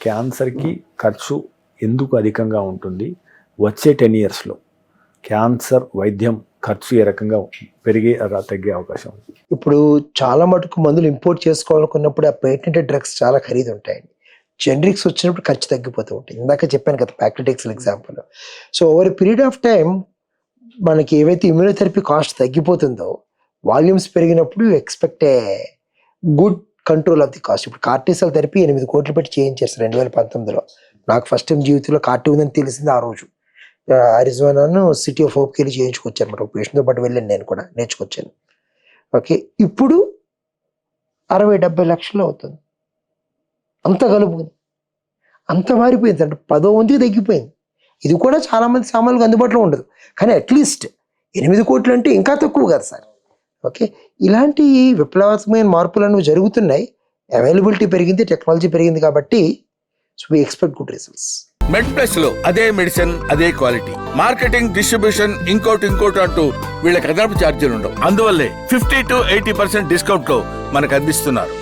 క్యాన్సర్కి ఖర్చు ఎందుకు అధికంగా ఉంటుంది, వచ్చే 10 yearsలో క్యాన్సర్ వైద్యం ఖర్చు ఏ రకంగా పెరిగే తగ్గే అవకాశం ఉంది? ఇప్పుడు చాలా మటుకు మందులు ఇంపోర్ట్ చేసుకోవాలనుకున్నప్పుడు ఆ పేటెంటెడ్ డ్రగ్స్ చాలా ఖరీదు ఉంటాయండి. జెనరిక్స్ వచ్చినప్పుడు ఖర్చు తగ్గిపోతూ ఉంటుంది. ఇందాక చెప్పాను కదా ప్యాక్లెటిక్స్ example. So over period of time మనకి ఏవైతే ఇమ్యూనోథెరపీ కాస్ట్ తగ్గిపోతుందో, వాల్యూమ్స్ పెరిగినప్పుడు expect a good control of the cost. ఇప్పుడు కార్టిసల్ థెరపీ 8 కోట్లు పెట్టి చేయించారు 2019లో. నాకు ఫస్ట్ టైం జీవితంలో కార్టీ ఉందని తెలిసింది ఆ రోజు. అరిజోనాను సిటీ ఆఫ్ హోప్కి వెళ్ళి చేయించుకొచ్చాను అనమాట. ఒక పేషెంట్తో పాటు వెళ్ళాను, నేను కూడా నేర్చుకొచ్చాను. ఓకే, ఇప్పుడు 60-70 లక్షలు అవుతుంది. అంత కలుపుకుంది, అంత మారిపోయింది. అంటే 10వ వంతుకి తగ్గిపోయింది. ఇది కూడా చాలా మంది సామాన్లకు అందుబాటులో ఉండదు, కానీ అట్లీస్ట్ 8 కోట్లు అంటే ఇంకా తక్కువ కదా సార్. ఓకే, ఇలాంటి విప్లవాత్మకమైన మార్పులు అనేవి జరుగుతున్నాయి. అవైలబిలిటీ పెరిగింది, టెక్నాలజీ పెరిగింది కాబట్టి so we expect good results. Med Plus లో అదే మెడిసిన్ అదే క్వాలిటీ, మార్కెటింగ్, డిస్ట్రిబ్యూషన్, ఇంకోటి అంటూ వీళ్ళకి అదనపు ఛార్జీలు ఉండవు. అందువల్లే 50 to 80% డిస్కౌంట్ లో మనకు అందిస్తున్నారు.